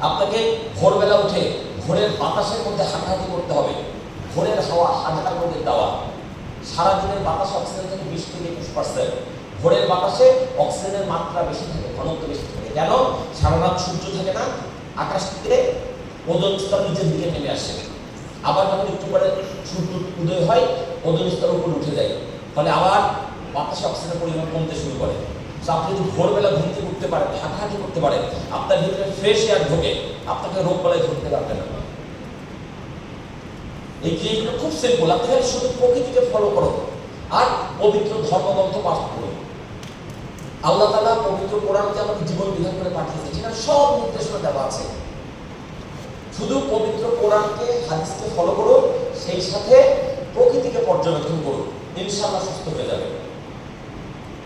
আপনাকে ভোরবেলা উঠে ভোরের বাতাসের মধ্যে হাঁটাহাঁটি করতে হবে। ভোরের হাওয়া হাঁটার মধ্যে দেওয়া। সারাদিনের বাতাসে অক্সিজেন থাকে 20 থেকে 21%। ভোরের বাতাসে অক্সিজেনের মাত্রা বেশি থাকে, ঘনত্ব বেশি থাকে। কেন? সারা রাত সূর্য থাকে না, আকাশ থেকে ওজোন স্তর নিচের দিকে নেমে আসে। আবার যখন একটু পরে সূর্য উদয় হয়, ওজোন স্তর উপরে উঠে যায়, ফলে আবার বাতাসে অক্সিজেনের পরিমাণ কমতে শুরু করে। আপনি যদি ভোরবেলা ঘুম থেকে উঠতে পারেন, হাঁটাহাঁটি করতে পারেন, আপনার ভিতরে ফ্রেশ এয়ার ঢোকে, আপনাকে রোগ বালাই ধরতে পারবে না। এই ক্রিয়াগুলো খুব সিম্পল। আপনি খালি শুধু প্রকৃতিকে ফলো করুন আর পবিত্র ধর্মগ্রন্থ পাঠ করুন। আল্লাহ তাআলা পবিত্র কোরআনকে আমাকে জীবন বিধান করে পাঠিয়েছে, যেখানে সব নির্দেশনা দেওয়া আছে। শুধু পবিত্র কোরআনকে, হাদিসকে ফলো করুন, সেই সাথে প্রকৃতিকে পর্যবেক্ষণ করুন, ইনশাআল্লাহ সুস্থ হয়ে যাবে।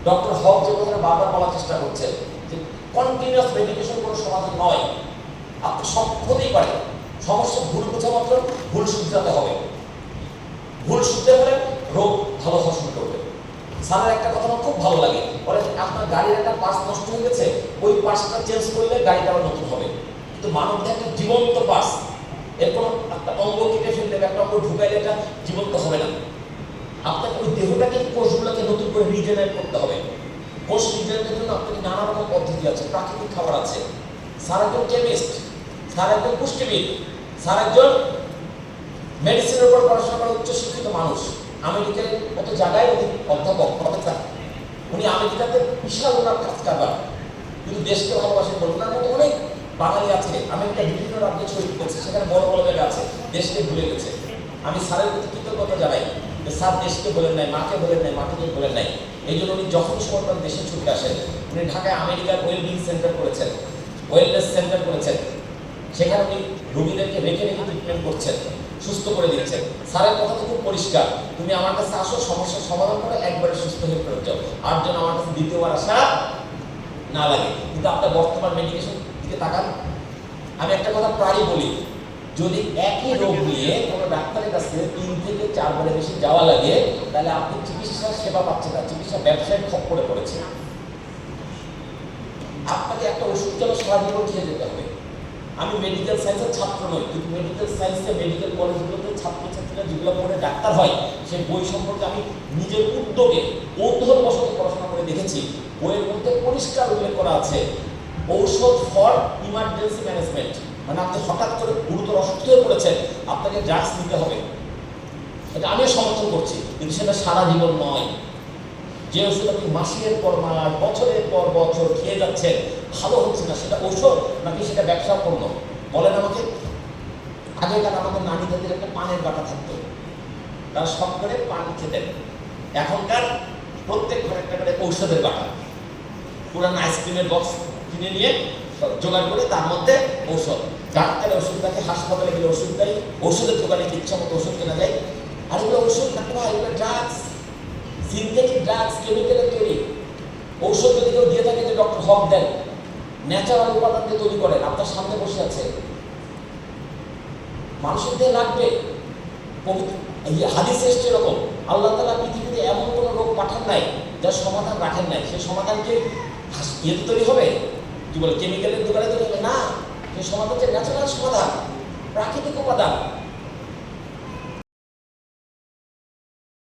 ডক্টর হক যে কথাটা বারবার বলার চেষ্টা করছেন যে কন্টিনিউয়াস মেডিকেশন কোনো সমাধান নয়। আপনি সব হতেই পারে, সমস্যা ভুল বোঝা মাত্র ভুল শুধরাতে হবে। ভুল শুধরে হলে রোগ ভালো হওয়া শুরু করবে। স্যারের একটা কথা আমার খুব ভালো লাগে, বলে আপনার গাড়ির একটা পার্টস নষ্ট হয়ে গেছে, ওই পার্টসটা চেঞ্জ করলে গাড়িটা আবার নতুন হবে। কিন্তু মানব দেহ একটা জীবন্ত পার্টস, এর কোনো একটা অঙ্গ কেটে ফেললে, একটা অঙ্গ ঢুকাইলে এটা জীবন্ত হবে না। আপনাকে ওই দেহটাকে, কোষগুলোকে নতুন করে রিজেনারেট করতে হবে। কোষ রিজেনারেটের জন্য আপনাকে নানা রকম পদ্ধতি আছে, প্রাকৃতিক খাবার আছে। স্যার একজন কেমিস্ট, স্যার একজন পুষ্টিবিদ, স্যার একজন মেডিসিনের উপর পড়াশোনা করা উচ্চ শিক্ষিত মানুষ। আমেরিকার মতো জায়গায় উনি অধ্যাপক, প্রফেসর। উনি আমেরিকাতে বিশাল ওনার কাজ কারবার, কিন্তু দেশকে ভালোবাসেন বলুন। ওনার মতো অনেক বাঙালি আছে, আমেরিকা বিভিন্ন রাজ্যে ছড়িয়ে পড়েছে, সেখানে বড় বড় জায়গা আছে, দেশকে ভুলে গেছে। আমি স্যারের প্রতি কৃতজ্ঞতা জানাই যে স্যার দেশকে বলেন নাই, মাকে বলেন নাই, মাকে বলেন নাই। এই জন্য উনি যখন সময় দেশে ছুটে আসেন। উনি ঢাকায় আমেরিকার ওয়েলবিং সেন্টার করেছেন, ওয়েলনেস সেন্টার করেছেন। সেখানে উনি রোগীদেরকে রেখে রেখে ট্রিটমেন্ট করছেন, সুস্থ করে দিচ্ছেন। স্যারের কথা তো খুব পরিষ্কার, তুমি আমার কাছে আসো, সমস্যার সমাধান করে একবারে সুস্থ হয়ে ফেরত যাও, আর যেন আমার কাছে দ্বিতীয়বার আসা না লাগে। কিন্তু আপনার বর্তমান মেডিকেশন দিকে তাকান। আমি একটা কথা প্রায়ই বলি, যদি একই রোগ নিয়ে কোনো ডাক্তারের কাছে 3 থেকে 4 বারের বেশি যাওয়া লাগে, তাহলে আপনি চিকিৎসা সেবা পাচ্ছেন না, চিকিৎসা ব্যবসায় খপ্পরে পড়েছে। আপনাকে একটা ওষুধ কেন সারা জীবন খেয়ে যেতে হবে? আমি মেডিকেল সায়েন্সের ছাত্র নই, কিন্তু মেডিকেল সায়েন্সে মেডিকেল কলেজগুলোতে ছাত্রছাত্রীরা যেগুলো পড়ে ডাক্তার হয়, সেই বই সম্পর্কে আমি নিজের উদ্যোগে কৌতূহলবশত পড়াশোনা করে দেখেছি। বইয়ের মধ্যে পরিষ্কার উল্লেখ করা আছে ঔষধ ফর ইমার্জেন্সি ম্যানেজমেন্ট, মানে আপনি হঠাৎ করে গুরুতর অসুস্থ হয়ে পড়েছেন, আপনাকে ড্রাগস নিতে হবে। এটা আমিও সমর্থন করছি, কিন্তু সেটা সারা জীবন নয়। যে ওষুধ আপনি মাসের পর মাস, বছরের পর বছর খেয়ে যাচ্ছেন, ভালো হচ্ছে না, সেটা ঔষধ নাকি সেটা ব্যবসা পণ্য? বলেন আমাকে। আগেকার আমাদের নানি দাদির একটা পানের বাটা থাকতো, তারা সব করে পান খেতেন। এখনকার প্রত্যেক ঘরে একটা করে ঔষধের বাটা, পুরান আইসক্রিমের বক্স কিনে নিয়ে জোগাড় করে তার মধ্যে ঔষধ। ডাক্তারে ওষুধ থাকে, হাসপাতালে গেলে ওষুধ দেয়, ওষুধের দোকানে ইচ্ছা মতো ওষুধ কেনা যায়। আর এগুলো ওষুধ না, এগুলো ড্রাগস, সিনথেটিক ড্রাগস, কেমিক্যালের তৈরি। ঔষধ যদি কেউ দিয়ে থাকে, যে ডক্টর হক দেন, ন্যাচারাল উপাদান দিয়ে তৈরি করেন, আপনার সামনে বসে আছে। মানুষের দেহে লাগবে। হাদিসে এসছে এরকম, আল্লাহ তাআলা পৃথিবীতে এমন কোনো রোগ পাঠান নাই যার সমাধান রাখেন নাই। সেই সমাধানকে ইয়েতে তৈরি হবে, কি বলে, কেমিক্যালের দোকানে তৈরি হবে না। সেই সমাধান হচ্ছে ন্যাচারাল সমাধান, প্রাকৃতিক উপাদান।